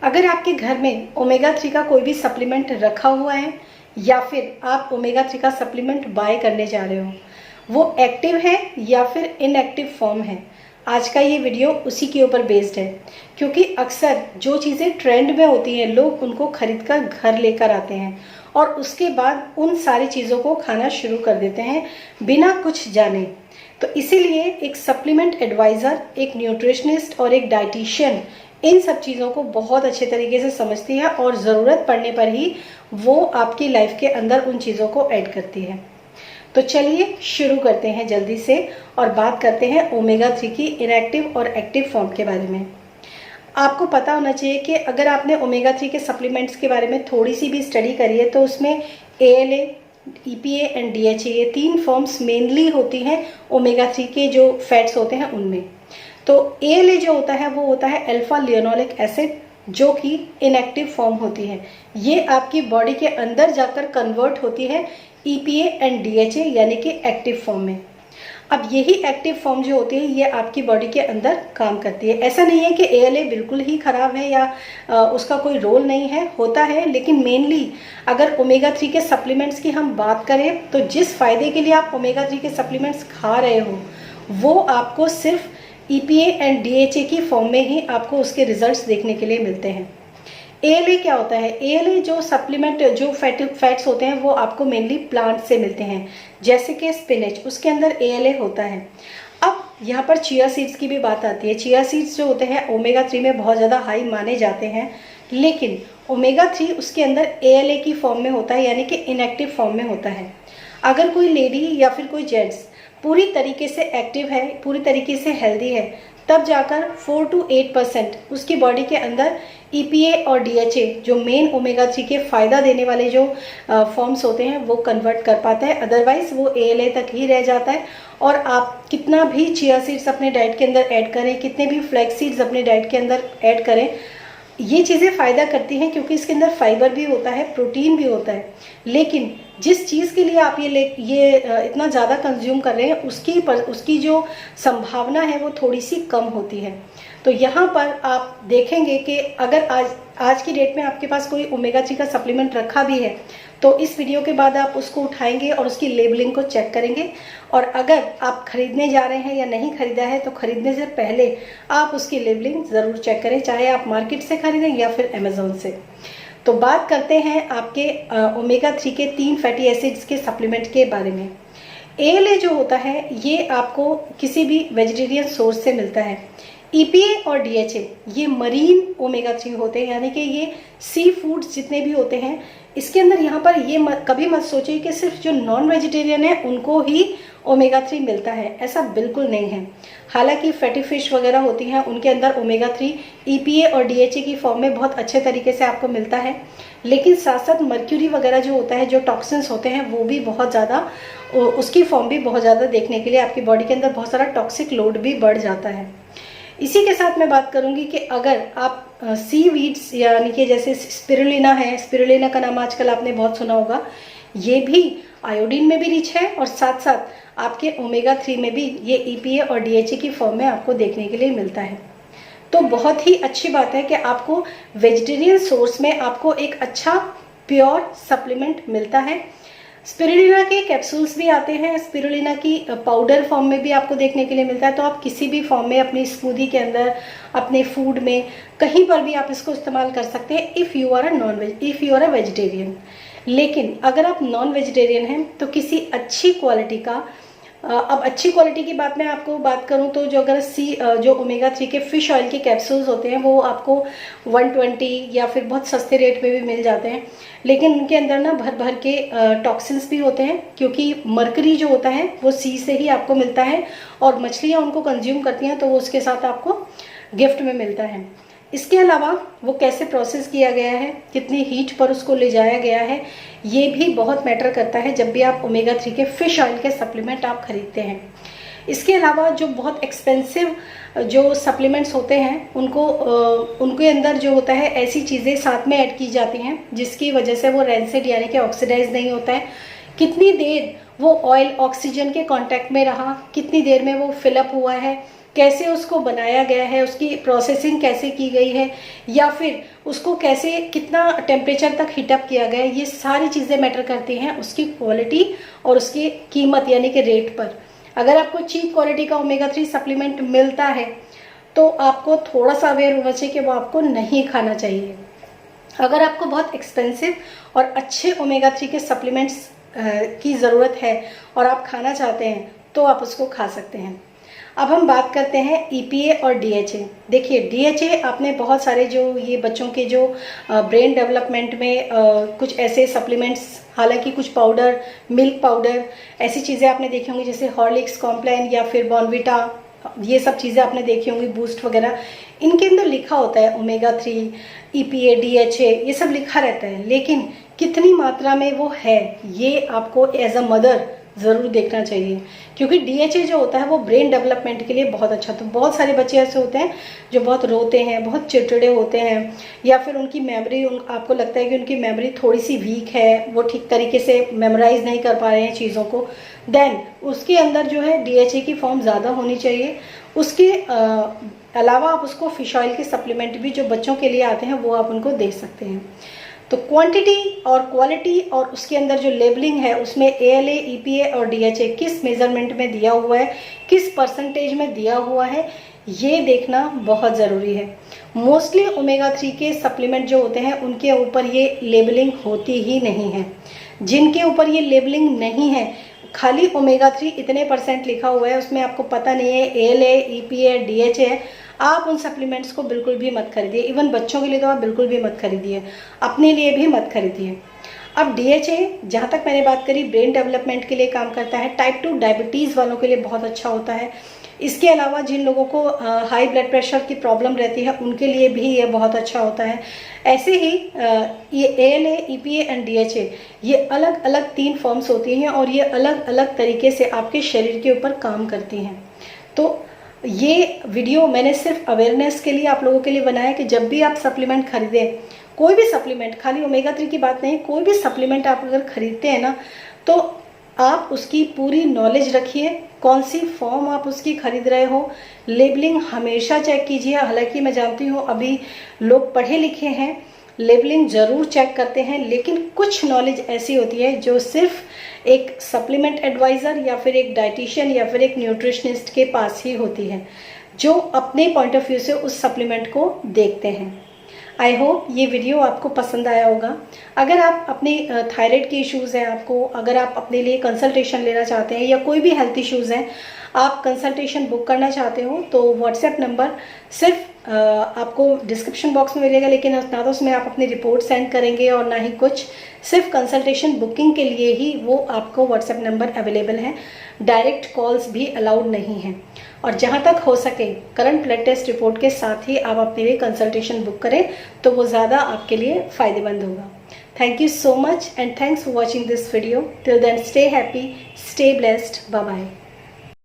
अगर आपके घर में ओमेगा 3 का कोई भी सप्लीमेंट रखा हुआ है या फिर आप ओमेगा 3 का सप्लीमेंट बाय करने जा रहे हो, वो एक्टिव है या फिर इनएक्टिव फॉर्म है, आज का ये वीडियो उसी के ऊपर बेस्ड है। क्योंकि अक्सर जो चीज़ें ट्रेंड में होती हैं लोग उनको खरीद कर घर लेकर आते हैं और उसके बाद उन सारी चीज़ों को खाना शुरू कर देते हैं बिना कुछ जाने। तो इसीलिए एक सप्लीमेंट एडवाइज़र, एक न्यूट्रिशनिस्ट और एक डाइटिशियन इन सब चीज़ों को बहुत अच्छे तरीके से समझती है और ज़रूरत पड़ने पर ही वो आपकी लाइफ के अंदर उन चीज़ों को ऐड करती है। तो चलिए शुरू करते हैं जल्दी से और बात करते हैं ओमेगा 3 की इनएक्टिव और एक्टिव फॉर्म के बारे में। आपको पता होना चाहिए कि अगर आपने ओमेगा 3 के सप्लीमेंट्स के बारे में थोड़ी सी भी स्टडी करी है तो उसमें ALA, EPA एंड DHA ये 3 फॉर्म्स मेनली होती हैं ओमेगा 3 के जो फैट्स होते हैं उनमें। तो ALA जो होता है वो होता है अल्फा लियोनोलिक एसिड, जो कि इनएक्टिव फॉर्म होती है। ये आपकी बॉडी के अंदर जाकर कन्वर्ट होती है EPA एंड DHA यानी कि एक्टिव फॉर्म में। अब यही एक्टिव फॉर्म जो होती है ये आपकी बॉडी के अंदर काम करती है। ऐसा नहीं है कि ALA बिल्कुल ही ख़राब है या उसका कोई रोल नहीं है, होता है, लेकिन मेनली अगर ओमेगा 3 के सप्लीमेंट्स की हम बात करें तो जिस फ़ायदे के लिए आप ओमेगा 3 के सप्लीमेंट्स खा रहे हो वो आपको सिर्फ EPA एंड DHA की फॉर्म में ही आपको उसके रिजल्ट्स देखने के लिए मिलते हैं। ALA क्या होता है? ALA जो सप्लीमेंट जो फैट्स होते हैं वो आपको मेनली प्लांट से मिलते हैं, जैसे कि स्पिनच, उसके अंदर ALA होता है। अब यहाँ पर चिया सीड्स की भी बात आती है। चिया सीड्स जो होते हैं ओमेगा 3 में बहुत ज़्यादा हाई माने जाते हैं, लेकिन ओमेगा 3 उसके अंदर ALA की फॉर्म में होता है यानी कि इनएक्टिव फॉर्म में होता है। अगर कोई लेडी या फिर कोई जेंट्स पूरी तरीके से एक्टिव है, पूरी तरीके से हेल्दी है, तब जाकर 4 to 8% उसकी बॉडी के अंदर EPA और DHA जो मेन ओमेगा 3 के फ़ायदा देने वाले जो फॉर्म्स होते हैं वो कन्वर्ट कर पाता है। अदरवाइज़ वो ALA तक ही रह जाता है। और आप कितना भी चिया सीड्स अपने डाइट के अंदर ऐड करें, कितने भी फ्लैक्स सीड्स अपने डाइट के अंदर ऐड करें, ये चीज़ें फ़ायदा करती हैं क्योंकि इसके अंदर फाइबर भी होता है, प्रोटीन भी होता है। लेकिन जिस चीज़ के लिए आप ये इतना ज़्यादा कंज्यूम कर रहे हैं उसकी जो संभावना है वो थोड़ी सी कम होती है। तो यहाँ पर आप देखेंगे कि अगर आज की डेट में आपके पास कोई ओमेगा 3 का सप्लीमेंट रखा भी है तो इस वीडियो के बाद आप उसको उठाएंगे और उसकी लेबलिंग को चेक करेंगे। और अगर आप खरीदने जा रहे हैं या नहीं खरीदा है तो खरीदने से पहले आप उसकी लेबलिंग ज़रूर चेक करें, चाहे आप मार्केट से खरीदें या फिर अमेज़ॉन से। तो बात करते हैं आपके ओमेगा 3 के 3 फैटी एसिड्स के सप्लीमेंट के बारे में। ALA जो होता है ये आपको किसी भी वेजिटेरियन सोर्स से मिलता है। EPA और DHA ये मरीन ओमेगा 3 होते हैं यानी कि ये सी फूड्स जितने भी होते हैं इसके अंदर। यहाँ पर ये कभी मत सोचिए कि सिर्फ जो नॉन वेजिटेरियन है उनको ही ओमेगा 3 मिलता है, ऐसा बिल्कुल नहीं है। हालांकि फैटी फिश वगैरह होती हैं उनके अंदर ओमेगा 3 EPA और DHA की फॉर्म में बहुत अच्छे तरीके से आपको मिलता है, लेकिन साथ साथ मर्क्यूरी वगैरह जो होता है, जो टॉक्सिन्स होते हैं वो भी बहुत ज़्यादा, उसकी फॉर्म भी बहुत ज़्यादा देखने के लिए आपकी बॉडी के अंदर बहुत सारा टॉक्सिक लोड भी बढ़ जाता है। इसी के साथ मैं बात करूंगी कि अगर आप सी वीड्स यानी कि जैसे स्पिरुलिना है, स्पिरुलिना का नाम आजकल आपने बहुत सुना होगा, ये भी आयोडीन में भी रिच है और साथ साथ आपके ओमेगा 3 में भी ये EPA और DHA की फॉर्म में आपको देखने के लिए मिलता है। तो बहुत ही अच्छी बात है कि आपको वेजिटेरियन सोर्स में आपको एक अच्छा प्योर सप्लीमेंट मिलता है। स्पिरुलिना के कैप्सूल्स भी आते हैं, स्पिरुलिना की पाउडर फॉर्म में भी आपको देखने के लिए मिलता है। तो आप किसी भी फॉर्म में अपनी स्मूदी के अंदर, अपने फूड में, कहीं पर भी आप इसको इस्तेमाल कर सकते हैं if you are a vegetarian. लेकिन अगर आप नॉन वेजिटेरियन हैं तो किसी अच्छी क्वालिटी का, अब अच्छी क्वालिटी की बात मैं आपको बात करूं तो जो ओमेगा 3 के फिश ऑयल के कैप्सूल्स होते हैं वो आपको 120 या फिर बहुत सस्ते रेट में भी मिल जाते हैं, लेकिन उनके अंदर ना भर भर के टॉक्सिन्स भी होते हैं क्योंकि मरकरी जो होता है वो सी से ही आपको मिलता है और मछलियाँ उनको कंज्यूम करती हैं तो वो उसके साथ आपको गिफ्ट में मिलता है। इसके अलावा वो कैसे प्रोसेस किया गया है, कितनी हीट पर उसको ले जाया गया है, ये भी बहुत मैटर करता है जब भी आप ओमेगा 3 के फिश ऑयल के सप्लीमेंट आप खरीदते हैं। इसके अलावा जो बहुत एक्सपेंसिव जो सप्लीमेंट्स होते हैं उनके अंदर जो होता है ऐसी चीज़ें साथ में ऐड की जाती हैं जिसकी वजह से वो रैंसिड यानी कि ऑक्सीडाइज नहीं होता है। कितनी देर वो ऑयल ऑक्सीजन के कांटेक्ट में रहा, कितनी देर में वो फिलअप हुआ है, कैसे उसको बनाया गया है, उसकी प्रोसेसिंग कैसे की गई है, या फिर उसको कैसे कितना टेम्परेचर तक हीटअप किया गया है, ये सारी चीज़ें मैटर करती हैं उसकी क्वालिटी और उसकी कीमत यानी कि रेट पर। अगर आपको चीप क्वालिटी का ओमेगा 3 सप्लीमेंट मिलता है तो आपको थोड़ा सा अवेयर होना चाहिए कि वो आपको नहीं खाना चाहिए। अगर आपको बहुत एक्सपेंसिव और अच्छे ओमेगा 3 के सप्लीमेंट्स की ज़रूरत है और आप खाना चाहते हैं तो आप उसको खा सकते हैं। अब हम बात करते हैं EPA और DHA। देखिए DHA आपने बहुत सारे जो ये बच्चों के जो ब्रेन डेवलपमेंट में कुछ ऐसे सप्लीमेंट्स, हालांकि कुछ पाउडर, मिल्क पाउडर, ऐसी चीज़ें आपने देखी होंगी जैसे हॉर्लिक्स, कॉम्प्लान या फिर बॉर्नविटा, ये सब चीज़ें आपने देखी होंगी, बूस्ट वगैरह, इनके अंदर लिखा होता है ओमेगा 3, EPA, DHA, ये सब लिखा रहता है, लेकिन कितनी मात्रा में वो है ये आपको एज अ मदर ज़रूर देखना चाहिए, क्योंकि DHA जो होता है वो ब्रेन डेवलपमेंट के लिए बहुत अच्छा। तो बहुत सारे बच्चे ऐसे होते हैं जो बहुत रोते हैं, बहुत चिड़चिड़े होते हैं, या फिर उनकी मेमोरी, आपको लगता है कि उनकी मेमोरी थोड़ी सी वीक है, वो ठीक तरीके से मेमोराइज नहीं कर पा रहे हैं चीज़ों को, देन उसके अंदर जो है DHA की फॉर्म ज़्यादा होनी चाहिए। उसके अलावा आप उसको फिश ऑयल के सप्लीमेंट भी जो बच्चों के लिए आते हैं वो आप उनको दे सकते हैं। तो क्वांटिटी और क्वालिटी और उसके अंदर जो लेबलिंग है उसमें ALA, EPA और DHA किस मेजरमेंट में दिया हुआ है, किस परसेंटेज में दिया हुआ है, ये देखना बहुत ज़रूरी है। मोस्टली ओमेगा 3 के सप्लीमेंट जो होते हैं उनके ऊपर ये लेबलिंग होती ही नहीं है। जिनके ऊपर ये लेबलिंग नहीं है, खाली ओमेगा 3 इतने % लिखा हुआ है, उसमें आपको पता नहीं है ALA, EPA, DHA है, आप उन सप्लीमेंट्स को बिल्कुल भी मत खरीदिए। इवन बच्चों के लिए तो आप बिल्कुल भी मत खरीदिए, अपने लिए भी मत खरीदिए। अब DHA, जहाँ तक मैंने बात करी, ब्रेन डेवलपमेंट के लिए काम करता है, टाइप 2 डायबिटीज़ वालों के लिए बहुत अच्छा होता है। इसके अलावा जिन लोगों को हाई ब्लड प्रेशर की प्रॉब्लम रहती है उनके लिए भी ये बहुत अच्छा होता है। ऐसे ही ये ALA, EPA एंड DHA ये अलग अलग 3 फॉर्म्स होती हैं और ये अलग अलग तरीके से आपके शरीर के ऊपर काम करती हैं। तो ये वीडियो मैंने सिर्फ अवेयरनेस के लिए आप लोगों के लिए बनाया कि जब भी आप सप्लीमेंट खरीदें, कोई भी सप्लीमेंट, खाली ओमेगा 3 की बात नहीं, कोई भी सप्लीमेंट आप अगर खरीदते हैं ना, तो आप उसकी पूरी नॉलेज रखिए, कौन सी फॉर्म आप उसकी खरीद रहे हो, लेबलिंग हमेशा चेक कीजिए। हालांकि मैं जानती हूँ अभी लोग पढ़े लिखे हैं, लेबलिंग ज़रूर चेक करते हैं, लेकिन कुछ नॉलेज ऐसी होती है जो सिर्फ एक सप्लीमेंट एडवाइज़र या फिर एक डाइटिशियन या फिर एक न्यूट्रिशनिस्ट के पास ही होती है, जो अपने पॉइंट ऑफ व्यू से उस सप्लीमेंट को देखते हैं। आई होप ये वीडियो आपको पसंद आया होगा। अगर आप अपनी थायराइड के इश्यूज़ हैं आपको, अगर आप अपने लिए कंसल्टेशन लेना चाहते हैं या कोई भी हेल्थ इश्यूज़ हैं, आप कंसल्टेशन बुक करना चाहते हो, तो व्हाट्सएप नंबर सिर्फ आपको डिस्क्रिप्शन बॉक्स में मिलेगा, लेकिन ना तो उसमें आप अपनी रिपोर्ट सेंड करेंगे और ना ही कुछ, सिर्फ कंसल्टेशन बुकिंग के लिए ही वो आपको व्हाट्सएप नंबर अवेलेबल है। डायरेक्ट कॉल्स भी अलाउड नहीं हैं। और जहाँ तक हो सके करंट ब्लड टेस्ट रिपोर्ट के साथ ही आप अपने लिए कंसल्टेशन बुक करें, तो वो ज़्यादा आपके लिए फ़ायदेमंद होगा। Thank you so much and thanks for watching this video. Till then stay happy, stay blessed, bye bye.